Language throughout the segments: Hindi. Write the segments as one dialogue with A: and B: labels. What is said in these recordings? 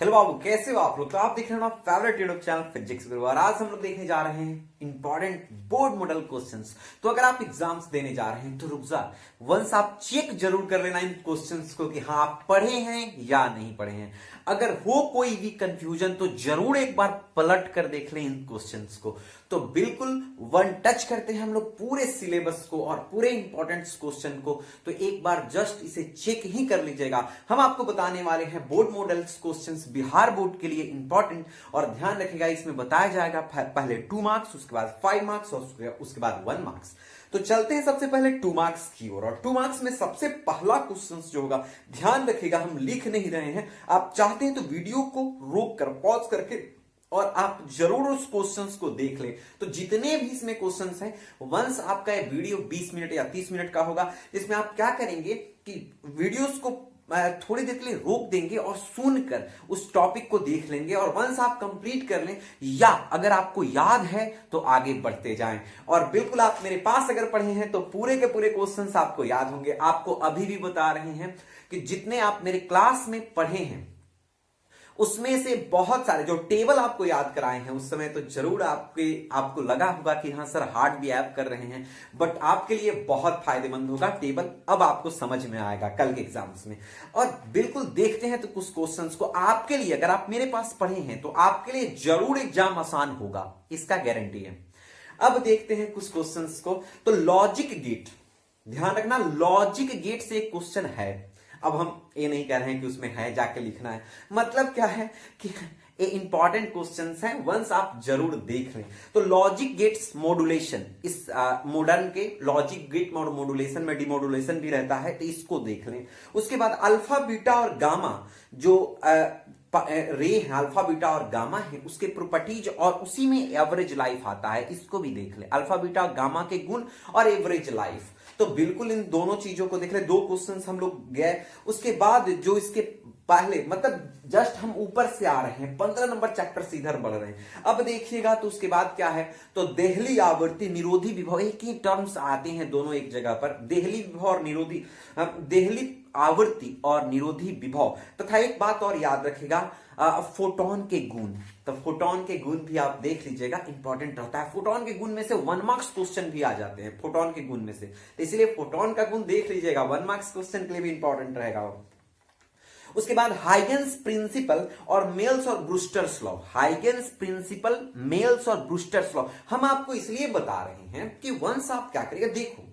A: हेलो बाबू, कैसे हो आप लोग। तो आप देख रहे हो अपना फेवरेट यूट्यूब चैनल फिजिक्स गुरु और आज हम लोग देखने जा रहे हैं इंपॉर्टेंट बोर्ड मॉडल क्वेश्चंस। तो अगर आप एग्जाम्स देने जा रहे हैं तो रुक जा, वंस आप चेक जरूर कर लेना इन क्वेश्चंस को कि हाँ आप पढ़े हैं या नहीं पढ़े हैं। अगर हो कोई भी कंफ्यूजन तो जरूर एक बार पलट कर देख लें इन क्वेश्चंस को। तो बिल्कुल वन टच करते हैं हम लोग पूरे सिलेबस को और पूरे इंपॉर्टेंट क्वेश्चन को। तो एक बार जस्ट इसे चेक ही कर लीजिएगा। हम आपको बताने वाले हैं board models questions Bihar board के लिए इंपॉर्टेंट, और ध्यान रखिएगा इसमें बताया जाएगा पहले 2 मार्क्स, उसके बाद 5 मार्क्स और उसके बाद 1 मार्क्स। तो चलते हैं सबसे पहले 2 मार्क्स की ओर। और 2 मार्क्स में सबसे पहला क्वेश्चन जो होगा, ध्यान रखिएगा हम लिख नहीं रहे हैं, आप चाहते हैं तो वीडियो को रोक कर पॉज करके और आप जरूर उस क्वेश्चंस को देख लें। तो जितने भी इसमें क्वेश्चंस हैं, वंस आपका ये वीडियो 20 मिनट या 30 मिनट का होगा, जिसमें आप क्या करेंगे कि वीडियोस को थोड़ी देर के लिए रोक देंगे और सुनकर उस टॉपिक को देख लेंगे। और वंस आप कंप्लीट कर लें या अगर आपको याद है तो आगे बढ़ते जाएं। और बिल्कुल आप मेरे पास अगर पढ़े हैं तो पूरे के पूरे क्वेश्चंस आपको याद होंगे। आपको अभी भी बता रहे हैं कि जितने आप मेरे क्लास में पढ़े हैं उसमें से बहुत सारे जो टेबल आपको याद कराए हैं उस समय, तो जरूर आपको लगा होगा कि हाँ सर हार्ड भी ऐप कर रहे हैं, बट आपके लिए बहुत फायदेमंद होगा टेबल। अब आपको समझ में आएगा कल के एग्जाम्स में। और बिल्कुल देखते हैं तो कुछ क्वेश्चंस को आपके लिए, अगर आप मेरे पास पढ़े हैं तो आपके लिए जरूर एग्जाम आसान होगा, इसका गारंटी है। अब देखते हैं कुछ क्वेश्चंस को। तो लॉजिक गेट, ध्यान रखना लॉजिक गेट से एक क्वेश्चन है। अब हम ये नहीं कह रहे हैं कि उसमें है जाके लिखना है, मतलब क्या है कि ये इंपॉर्टेंट क्वेश्चंस हैं, वंस आप जरूर देख लें। तो लॉजिक गेट्स मॉड्यूलेशन, इस मॉडर्न के लॉजिक गेट मॉड्यूलेशन में डिमॉड्यूलेशन भी रहता है, तो इसको देख लें। उसके बाद अल्फा बीटा और गामा जो रे है, अल्फा बीटा और गामा है, उसके प्रॉपर्टीज और उसी में एवरेज लाइफ आता है, इसको भी देख ले। अल्फा बीटा और गामा के गुण और एवरेज लाइफ, तो बिल्कुल इन दोनों चीजों को देख ले। 2 क्वेश्चंस हम लोग गए। उसके बाद जो इसके पहले, मतलब जस्ट हम ऊपर से आ रहे हैं, 15 नंबर चैप्टर से इधर बढ़ रहे हैं। अब देखिएगा तो उसके बाद क्या है, तो देहली आवर्ती निरोधी विभव, एक ही टर्म्स आते हैं दोनों एक जगह पर, देहली विभव और निरोधी, देहली आवर्ती और निरोधी विभव। तथा एक बात और याद रखिएगा, फोटोन के गुण। तो फोटोन के गुण भी आप देख लीजिएगा, इंपॉर्टेंट रहता है। फोटोन के गुण में से 1 मार्क्स क्वेश्चन भी आ जाते हैं फोटोन के गुण में से, तो इसलिए फोटोन का गुण देख लीजिएगा, 1 मार्क्स क्वेश्चन के लिए भी इंपॉर्टेंट रहेगा। उसके बाद हाइगेंस प्रिंसिपल और मेल्स और Brewster's law. Huygens principal, mails और ब्रूस्टर्स लॉ हम आपको इसलिए बता रहे हैं कि वंस आप क्या करिएगा, देखो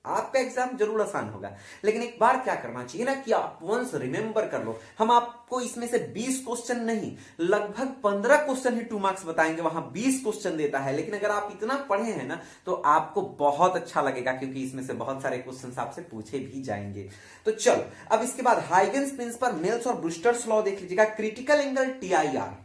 A: आपका एग्जाम जरूर आसान होगा, लेकिन एक बार क्या करना चाहिए ना कि आप वंस रिमेंबर कर लो। हम आपको इसमें से 20 क्वेश्चन नहीं, लगभग 15 क्वेश्चन ही 2 मार्क्स बताएंगे, वहां 20 क्वेश्चन देता है। लेकिन अगर आप इतना पढ़े हैं ना तो आपको बहुत अच्छा लगेगा, क्योंकि इसमें से बहुत सारे क्वेश्चन आपसे पूछे भी जाएंगे। तो चलो, अब इसके बाद हाइगेंस प्रिंसिपल, मेल्स और ब्रूस्टर्स लॉ देख लीजिएगा। क्रिटिकल एंगल टीआईआर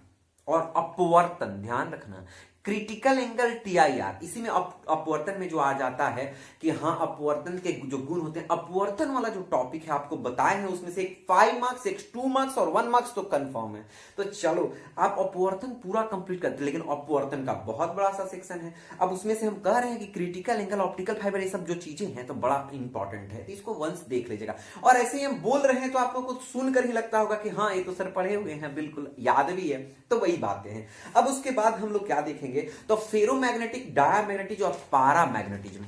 A: और अपवर्तन, ध्यान रखना क्रिटिकल एंगल टीआईआर, इसी में अपवर्तन में जो आ जाता है कि हाँ अपवर्तन के जो गुण होते हैं, अपवर्तन वाला जो टॉपिक है आपको बताए हैं, उसमें से एक 5 मार्क्स, एक 2 मार्क्स और 1 मार्क्स तो कंफर्म है। तो चलो आप अपवर्तन पूरा कंप्लीट करते हैं, लेकिन अपवर्तन का बहुत बड़ा सा सेक्शन है। अब उसमें से हम कह रहे हैं कि क्रिटिकल एंगल, ऑप्टिकल फाइबर, ये सब जो चीजें हैं तो बड़ा इंपॉर्टेंट है, तो इसको वंस देख लीजिएगा। और ऐसे ही हम बोल रहे हैं तो आपको कुछ सुनकर ही लगता होगा कि हाँ ये तो सर पढ़े हुए हैं, बिल्कुल याद भी है, तो वही बातें हैं। अब उसके बाद हम लोग क्या देखेंगे, तो फेरोमैग्नेटिक, डायामैग्नेटिज्म और पारामैग्नेटिज्म,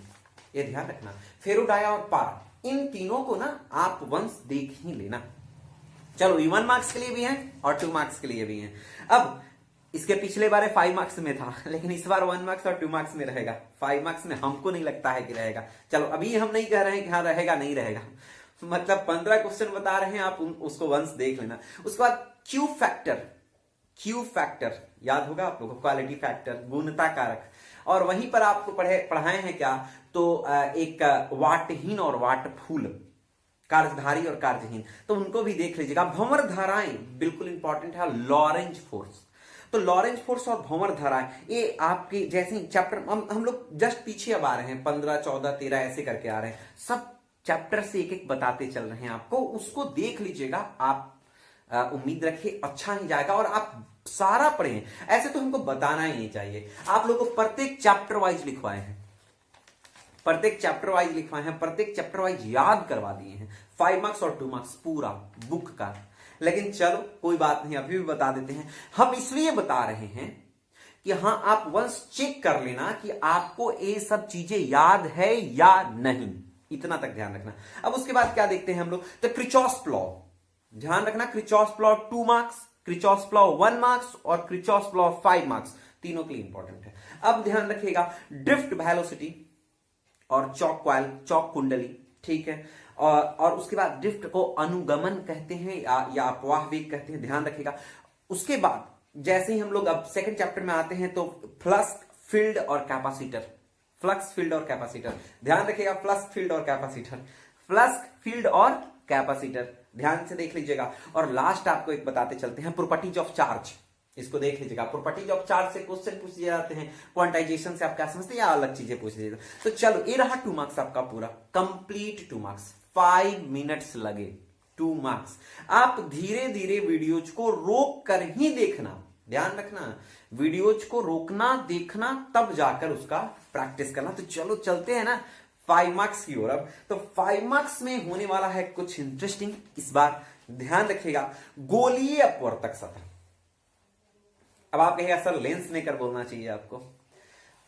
A: ये ध्यान रखना। फेरो, डाया और पारा, इन तीनों को ना आप वंस देख ही लेना। चलो ये 1 मार्क्स के लिए भी है और 2 मार्क्स के लिए भी है। अब इसके पिछले बार 5 मार्क्स में था, लेकिन इस बार 1 मार्क्स और 2 मार्क्स में रहेगा। 5 मार्क्स में हमको नहीं लगता है कि रहेगा। चलो अभी हम नहीं कह रहे हैं कि हाँ रहेगा नहीं रहेगा, मतलब 15 क्वेश्चन बता रहे हैं, आप उसको वंस देख लेना। उसके बाद क्यू फैक्टर, क्यू फैक्टर याद होगा आप लोगों को, क्वालिटी फैक्टर, गुणता कारक। और वहीं पर आपको पढ़ाए हैं क्या, तो एक वाटहीन और वाटफूल, कार्यधारी और कार्यहीन, तो उनको भी देख लीजिएगा। भंवर धाराएं बिल्कुल इंपॉर्टेंट है। लॉरेंज फोर्स, तो लॉरेंज फोर्स और भंवर धाराएं, ये आपके जैसे चैप्टर हम लोग जस्ट पीछे अब आ रहे हैं, 15, 14, 13 ऐसे करके आ रहे हैं, सब चैप्टर से एक एक बताते चल रहे हैं आपको, उसको देख लीजिएगा। आप उम्मीद रखिए अच्छा ही जाएगा और आप सारा पढ़ें। ऐसे तो हमको बताना ही नहीं चाहिए, आप लोगों को प्रत्येक चैप्टर वाइज लिखवाए हैं, प्रत्येक चैप्टर वाइज लिखवाए हैं, प्रत्येक चैप्टर वाइज याद करवा दिए हैं। 5 मार्क्स और 2 मार्क्स पूरा बुक का। लेकिन चलो कोई बात नहीं, अभी भी बता देते हैं। हम इसलिए बता रहे हैं कि हाँ, आप वंस चेक कर लेना कि आपको ये सब चीजें याद है या नहीं, इतना तक ध्यान रखना। अब उसके बाद क्या देखते हैं हम लोग, तो क्रिचॉस लॉ, ध्यान रखना, क्रिचॉस लॉ 2 मार्क्स, क्रिचॉस लॉ 1 मार्क्स और क्रिचॉस लॉ 5 मार्क्स, तीनों के लिए इंपॉर्टेंट है। अब ध्यान रखिएगा, ड्रिफ्ट वेलोसिटी और चौक कॉइल, चौक कुंडली, ठीक है, और उसके बाद ड्रिफ्ट को अनुगमन कहते हैं या अपवाह वेग कहते हैं, ध्यान रखिएगा। उसके बाद जैसे ही हम लोग अब सेकंड चैप्टर में आते हैं तो फ्लक्स, फील्ड और कैपेसिटर, फ्लक्स, फील्ड और कैपेसिटर, ध्यान रखिएगा, फ्लक्स, फील्ड और कैपेसिटर, फ्लक्स, फील्ड और कैपेसिटर, ध्यान से देख लीजिएगा। और लास्ट आपको एक बताते चलते हैं, प्रॉपर्टीज ऑफ चार्ज, इसको देख लीजिएगा। प्रॉपर्टीज ऑफ चार्ज से क्वेश्चन पूछ दिए जाते हैं, क्वांटाइजेशन से आप क्या समझते हैं या अलग चीजें पूछ दिए। तो चलो, ये रहा 2 मार्क्स आपका पूरा कंप्लीट 2 मार्क्स, 5 मिनट्स लगे 2 मार्क्स। आप धीरे धीरे वीडियोज को रोक कर ही देखना, ध्यान रखना, वीडियोज को रोकना, देखना, तब जाकर उसका प्रैक्टिस करना। तो चलो चलते हैं ना 5 मार्क्स की ओर। अब तो 5 मार्क्स में होने वाला है कुछ इंटरेस्टिंग इस बार, ध्यान रखिएगा। गोलीय अपवर्तक सतह। अब आप कहेंगे सर लेंस मेकर बोलना चाहिए आपको,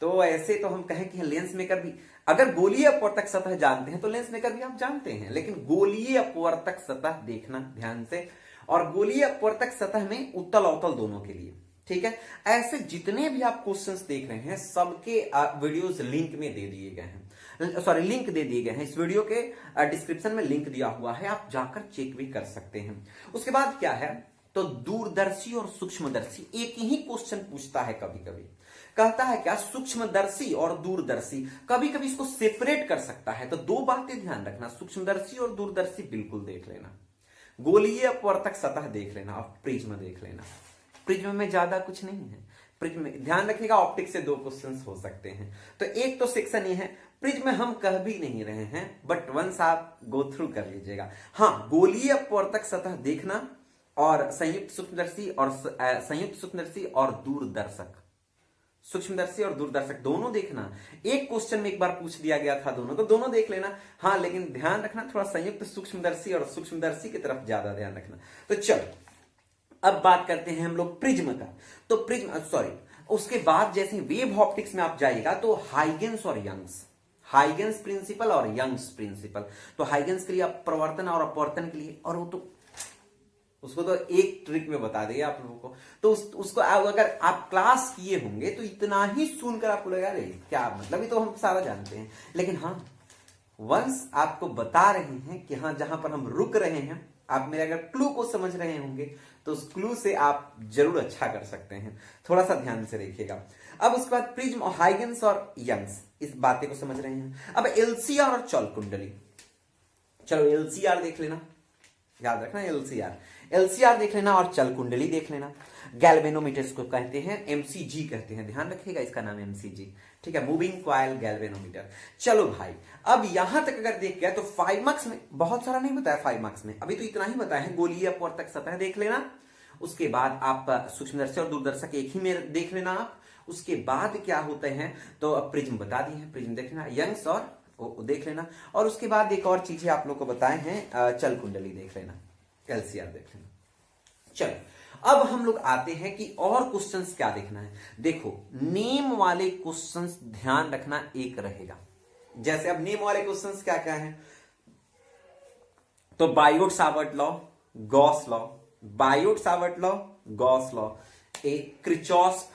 A: तो ऐसे तो हम कहें कि लेंस मेकर भी, अगर गोलीय अपवर्तक सतह जानते हैं तो लेंस मेकर भी आप जानते हैं, लेकिन गोलीय अपवर्तक सतह देखना ध्यान से। और गोलीय अपवर्तक सतह में उत्तल अवतल दोनों के लिए, ठीक है। ऐसे जितने भी आप क्वेश्चंस देख रहे हैं सबके वीडियोस लिंक में दे दिए गए हैं, सॉरी लिंक दे दिए गए हैं, इस वीडियो के डिस्क्रिप्शन में लिंक दिया हुआ है, आप जाकर चेक भी कर सकते हैं। उसके बाद क्या है, तो दूरदर्शी और सूक्ष्मदर्शी, एक ही क्वेश्चन पूछता है कभी कभी, कहता है क्या, सूक्ष्मदर्शी और दूरदर्शी, कभी कभी इसको सेपरेट कर सकता है। तो 2 बातें ध्यान रखना, सूक्ष्मदर्शी और दूरदर्शी बिल्कुल देख लेना, गोलीय अपवर्तक सतह देख लेना और प्रिज्म देख लेना। प्रिज्म में ज्यादा कुछ नहीं है, प्रिज्म में ध्यान रखिएगा ऑप्टिक्स से 2 क्वेश्चंस हो सकते हैं। तो एक तो सेक्शन ये है, प्रिज्म में हम कह भी नहीं रहे हैं, बट वंस आप गो थ्रू कर लीजिएगा। हाँ, गोलीय अपवर्तक सतह देखना और संयुक्त सूक्ष्मदर्शी और संयुक्त सूक्ष्मदर्शी और दूरदर्शक, सूक्ष्मदर्शी और दूरदर्शक दोनों देखना। एक क्वेश्चन में एक बार पूछ दिया गया था दोनों, तो दोनों देख लेना। हाँ, लेकिन ध्यान रखना थोड़ा संयुक्त सूक्ष्मदर्शी और सूक्ष्मदर्शी की तरफ ज्यादा ध्यान रखना। तो चलो अब बात करते हैं हम लोग प्रिज्म का। तो प्रिज्म, सॉरी, उसके बाद जैसे वेव ऑप्टिक्स में आप जाइएगा तो हाइगेंस और यंग्स, हाइगेंस प्रिंसिपल और यंग्स प्रिंसिपल। तो हाइगेंस के लिए प्रवर्तन और अपवर्तन के लिए, और वो तो उसको तो एक ट्रिक में बता देगा आप लोगों को। तो उसको अगर आप क्लास किए होंगे तो इतना ही सुनकर आपको लगेगा अरे क्या मतलब, ये तो हम सारा जानते हैं। लेकिन हाँ, वंस आपको बता रहे हैं कि हाँ जहां पर हम रुक रहे हैं, आप मेरे अगर क्लू को समझ रहे होंगे तो उस क्लू से आप जरूर अच्छा कर सकते हैं, थोड़ा सा ध्यान से देखिएगा। अब उसके बाद प्रिज्म और हाइगेंस और यंग्स, इस बातें को समझ रहे हैं। अब एलसीआर और चौल कुंडली, चलो एलसीआर देख लेना, याद रखना एलसीआर देख लेना और चल कुंडली देख लेना। गैल्वेनोमीटर्स को कहते हैं, एमसीजी कहते हैं, ध्यान रखिएगा इसका नाम एमसीजी, ठीक है, मूविंग कॉइल गैल्वेनोमीटर। चलो भाई, अब यहां तक अगर देख गया तो 5 मार्क्स में बहुत सारा नहीं बताया, 5 मार्क्स में अभी तो इतना ही बताया है, गोलीय अपवर्तक सतह देख लेना। उसके बाद आप सूक्ष्मदर्शी और दूरदर्शक एक ही में देख लेना आप। उसके बाद क्या होते हैं, तो अब प्रिज्म बता दिए हैं, प्रिज्म देख लेना, यंग्स और देख लेना। और उसके बाद एक और चीजें आप लोग को बताए हैं, चल कुंडली देख लेना, एलसीआर देख लेना। चलो अब हम लोग आते हैं कि और क्वेश्चंस क्या देखना है। देखो नेम वाले क्वेश्चंस ध्यान रखना एक रहेगा। जैसे अब नेम वाले क्वेश्चंस क्या क्या हैं, तो Biot Savart law, Gauss law, Biot Savart law, Gauss law, एक क्रिचॉस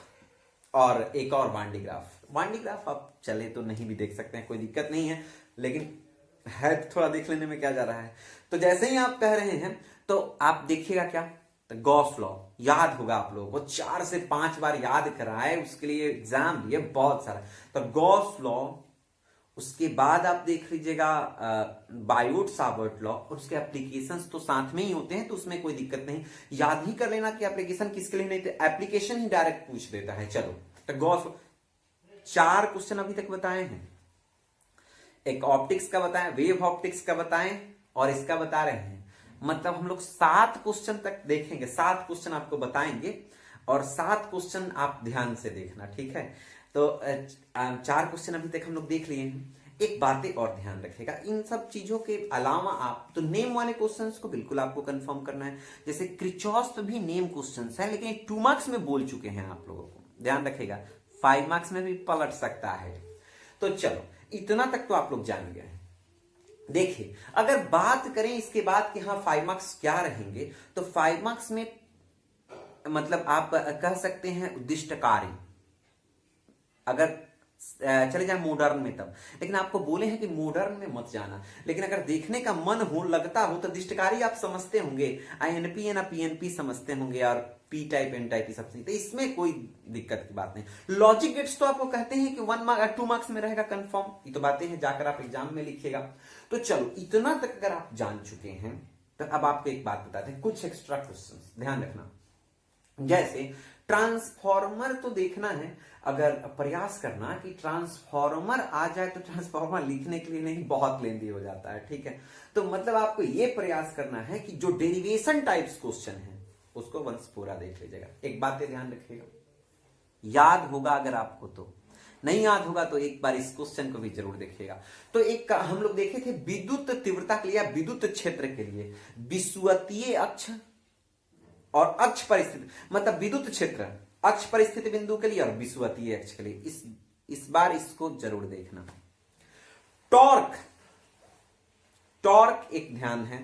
A: और एक और वान डी ग्राफ। वान डी ग्राफ आप चले तो नहीं भी देख सकते हैं, कोई दिक्कत नहीं है, लेकिन है थोड़ा देख लेने में क्या जा रहा है। तो जैसे ही आप कह रहे हैं तो आप देखिएगा क्या, तो गॉस लॉ याद होगा आप लोगों को, 4 से 5 बार याद कराए, उसके लिए एग्जाम दिए बहुत सारा। तो गॉस लॉ, उसके बाद आप देख लीजिएगा बायोट सावर्ट लॉ, और उसके एप्लीकेशंस तो साथ में ही होते हैं, तो उसमें कोई दिक्कत नहीं, याद ही कर लेना कि एप्लीकेशन किसके लिए, नहीं तो एप्लीकेशन ही डायरेक्ट पूछ देता है। चलो तो गॉस 4 क्वेश्चन अभी तक बताए हैं, एक ऑप्टिक्स का बताएं, वेव ऑप्टिक्स का बताएं, और इसका बता रहे हैं। मतलब हम लोग 7 क्वेश्चन तक देखेंगे, 7 क्वेश्चन आपको बताएंगे, और 7 क्वेश्चन आप ध्यान से देखना, ठीक है। तो 4 क्वेश्चन अभी तक हम लोग देख लिए हैं। एक बातें और ध्यान रखेगा, इन सब चीजों के अलावा आप तो नेम वाले क्वेश्चंस को बिल्कुल आपको कंफर्म करना है। जैसे क्रिचॉस भी नेम क्वेश्चंस है, लेकिन 2 मार्क्स में बोल चुके हैं आप लोगों को, ध्यान रखेगा 5 मार्क्स में भी पलट सकता है। तो चलो इतना तक तो आप लोग जान गए हैं। देखिए अगर बात करें इसके बाद कि हाँ 5 मार्क्स क्या रहेंगे, तो 5 मार्क्स में मतलब आप कह सकते हैं उद्दिष्टकारी, अगर चले जाए मॉडर्न में तब, लेकिन आपको बोले हैं कि मॉडर्न में मत जाना, लेकिन अगर देखने का मन हो, लगता हो, तो उद्दिष्टकारी आप समझते होंगे, आईएनपी या ना पीएनपी समझते होंगे, और पी टाइप एन टाइप सब चीज, तो इसमें कोई दिक्कत की बात नहीं। लॉजिक गेट्स तो आपको कहते हैं कि 2 मार्क्स में रहेगा कंफर्म, ये तो बातें हैं जाकर आप एग्जाम में लिखिएगा। तो चलो इतना तक अगर आप जान चुके हैं, तो अब आपको एक बात बताते हैं, कुछ एक्स्ट्रा क्वेश्चन ध्यान रखना। जैसे ट्रांसफॉर्मर तो देखना है, अगर प्रयास करना कि ट्रांसफॉर्मर आ जाए, तो ट्रांसफॉर्मर लिखने के लिए नहीं, बहुत लेंदी हो जाता है, ठीक है। तो मतलब आपको यह प्रयास करना है कि जो डेरिवेशन टाइप्स क्वेश्चन है उसको वंश पूरा देख लीजिएगा। एक बात ध्यान रखिएगा, याद होगा अगर आपको, तो नहीं याद होगा तो एक बार इस क्वेश्चन को भी जरूर देखिएगा। तो एक हम लोग देखे थे विद्युत तीव्रता के लिए, विद्युत क्षेत्र के लिए विषुवतीय अक्ष और अक्ष परिस्थिति, मतलब विद्युत क्षेत्र अक्ष परिस्थिति बिंदु के लिए और विषुवतीय अक्ष के लिए, इस बार इसको जरूर देखना। टॉर्क एक ध्यान है,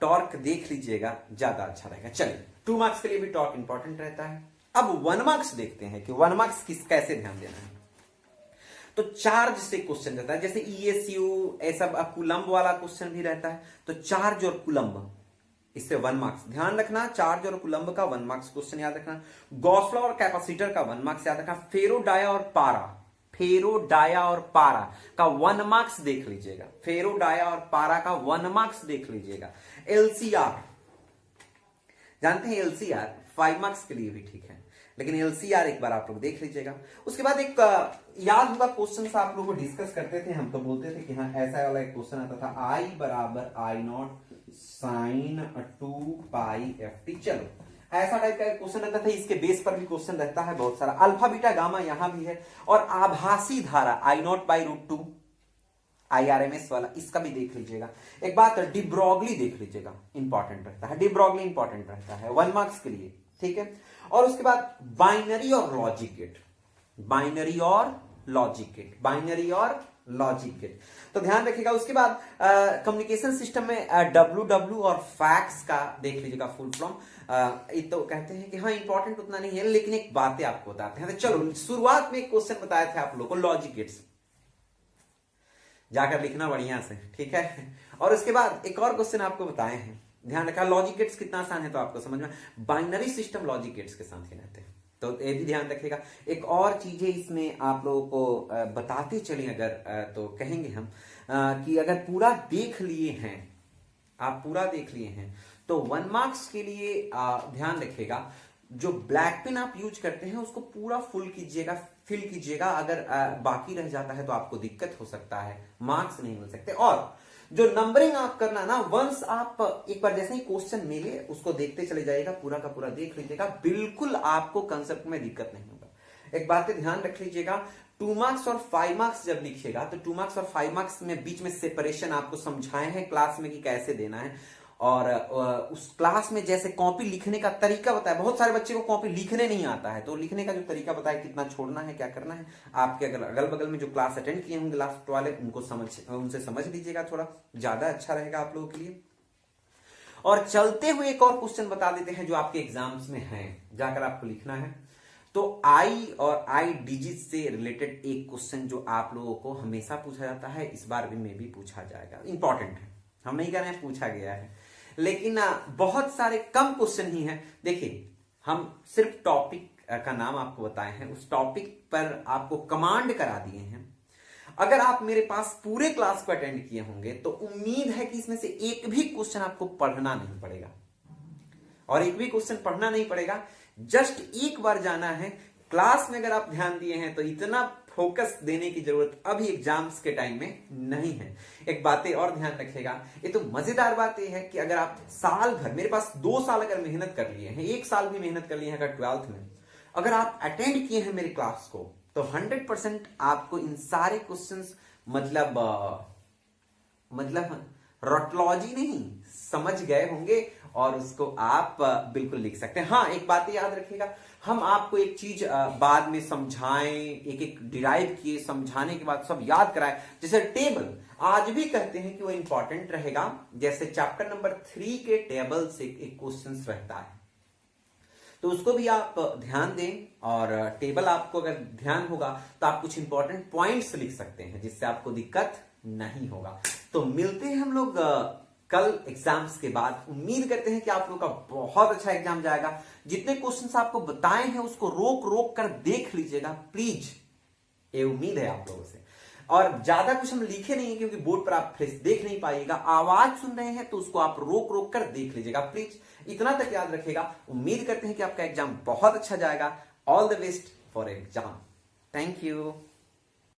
A: टॉर्क देख लीजिएगा, ज्यादा अच्छा रहेगा। चलिए 2 मार्क्स के लिए भी टॉर्क इंपॉर्टेंट रहता है। अब 1 मार्क्स देखते हैं कि 1 मार्क्स कैसे ध्यान देना है। तो चार्ज से क्वेश्चन रहता है, जैसे ईएसयू ऐसा कूलम्ब वाला क्वेश्चन भी रहता है, तो चार्ज और कूलम्ब, इससे 1 मार्क्स ध्यान रखना। चार्ज और कूलम्ब का 1 मार्क्स क्वेश्चन याद रखना। गॉस लॉ और कैपेसिटर का 1 मार्क्स याद रखना। फेरोडाया और पारा का 1 मार्क्स देख लीजिएगा। फेरोडाया और पारा का 1 मार्क्स देख लीजिएगा। एलसीआर जानते हैं, एलसीआर 5 मार्क्स के लिए भी ठीक है, लेकिन एलसीआर एक बार आप लोग देख लीजिएगा। उसके बाद एक याद होगा क्वेश्चन आप लोगों को डिस्कस करते थे, हम तो बोलते थे कि हाँ ऐसा वाला एक क्वेश्चन आता था, I बराबर I0 साइन 2 पाई FT। चलो ऐसा टाइप का क्वेश्चन रहता था, इसके बेस पर भी क्वेश्चन रहता है बहुत सारा। अल्फा बीटा गामा यहां भी है, और आभासी धारा I0/√2 IRMS वाला, इसका भी देख लीजिएगा। एक बात डिब्रोगली देख लीजिएगा, इंपॉर्टेंट रहता है, डिब्रोगली इंपॉर्टेंट रहता है 1 मार्क्स के लिए, ठीक है। और उसके बाद बाइनरी और लॉजिक गेट, बाइनरी और लॉजिक गेट, तो ध्यान रखिएगा। उसके बाद कम्युनिकेशन सिस्टम में WW और फैक्स का देख लीजिएगा फुल फॉर्म। ये तो कहते हैं कि हाँ इंपॉर्टेंट उतना नहीं है, लेकिन एक बातें आपको बताते हैं। तो चलो शुरुआत में एक क्वेश्चन बताए थे आप लोगों को, लॉजिक गेट्स, जाकर लिखना बढ़िया से, ठीक है। और उसके बाद एक और क्वेश्चन आपको बताए हैं, ध्यान रखा। लॉजिक गेट्स कितना आसान है तो आपको समझ में, बाइनरी सिस्टम लॉजिक गेट्स के साथ ही रहते हैं, तो ये भी ध्यान रखिएगा। एक और चीजें इसमें आप लोगों को बताते चले अगर, तो कहेंगे हम कि अगर पूरा देख लिए हैं, आप पूरा देख लिए हैं, तो 1 मार्क्स के लिए ध्यान रखिएगा, जो ब्लैक पेन आप यूज करते हैं उसको पूरा फिल कीजिएगा। अगर बाकी रह जाता है तो आपको दिक्कत हो सकता है, मार्क्स नहीं मिल सकते। और जो नंबरिंग आप करना ना, वंस आप एक बार जैसे ही क्वेश्चन मिले उसको देखते चले जाइएगा, पूरा का पूरा देख लीजिएगा, बिल्कुल आपको कंसेप्ट में दिक्कत नहीं होगा। एक बात ध्यान रख लीजिएगा, 2 मार्क्स और 5 मार्क्स जब लिखिएगा, तो 2 मार्क्स और 5 मार्क्स में बीच में सेपरेशन आपको समझाए हैं क्लास में कि कैसे देना है, और उस क्लास में जैसे कॉपी लिखने का तरीका बताया। बहुत सारे बच्चे को कॉपी लिखने नहीं आता है, तो लिखने का जो तरीका बताया, कितना छोड़ना है, क्या करना है। आपके अगल बगल में जो क्लास अटेंड किए होंगे लास्ट वाले, उनसे समझ लीजिएगा, थोड़ा ज्यादा अच्छा रहेगा आप लोगों के लिए। और चलते हुए एक और क्वेश्चन बता देते हैं जो आपके एग्जाम्स में है, जाकर आपको लिखना है। तो आई और आई डिजिट से रिलेटेड एक क्वेश्चन जो आप लोगों को हमेशा पूछा जाता है, इस बार भी में भी पूछा जाएगा, इंपॉर्टेंट है, हम नहीं कह रहे हैं पूछा गया है, लेकिन बहुत सारे कम क्वेश्चन ही हैं। देखिए हम सिर्फ टॉपिक का नाम आपको बताए हैं, उस टॉपिक पर आपको कमांड करा दिए हैं। अगर आप मेरे पास पूरे क्लास को अटेंड किए होंगे तो उम्मीद है कि इसमें से एक भी क्वेश्चन आपको पढ़ना नहीं पड़ेगा, और एक भी क्वेश्चन पढ़ना नहीं पड़ेगा, जस्ट एक बार जाना है क्लास में। अगर आप ध्यान दिए हैं तो इतना फोकस देने की जरूरत अभी एग्जाम्स के टाइम में नहीं है। एक बातें और ध्यान रखिएगा, ये तो मजेदार बात ये है कि अगर आप साल भर, मेरे पास 2 साल अगर मेहनत कर लिए हैं, 1 साल भी मेहनत कर लिए हैं अगर 12th में, अगर आप अटेंड किए हैं मेरी क्लास को, तो 100% आपको इन सारे क्वेश्चंस मतलब रोटोलॉजी नहीं, समझ गए होंगे और उसको आप बिल्कुल लिख सकते हैं। हाँ, एक बात याद रखिएगा, हम आपको एक चीज बाद में समझाएं, एक एक डिराइव किए समझाने के बाद सब याद कराएं। जैसे टेबल आज भी कहते हैं कि वो इंपॉर्टेंट रहेगा, जैसे चैप्टर नंबर 3 के टेबल से एक क्वेश्चन रहता है, तो उसको भी आप ध्यान दें। और टेबल आपको अगर ध्यान होगा तो आप कुछ इंपॉर्टेंट पॉइंट्स लिख सकते हैं, जिससे आपको दिक्कत नहीं होगा। तो मिलते हैं हम लोग कल एग्जाम्स के बाद। उम्मीद करते हैं कि आप लोग का बहुत अच्छा एग्जाम जाएगा। जितने क्वेश्चंस आपको बताए हैं उसको रोक रोक कर देख लीजिएगा प्लीज, ये उम्मीद है आप लोगों से। और ज्यादा कुछ हम लिखे नहीं है क्योंकि बोर्ड पर आप फ्रेश देख नहीं पाइएगा, आवाज सुन रहे हैं तो उसको आप रोक रोक कर देख लीजिएगा प्लीज, इतना तक याद रखिएगा। उम्मीद करते हैं कि आपका एग्जाम बहुत अच्छा जाएगा। All the best for exam. Thank you.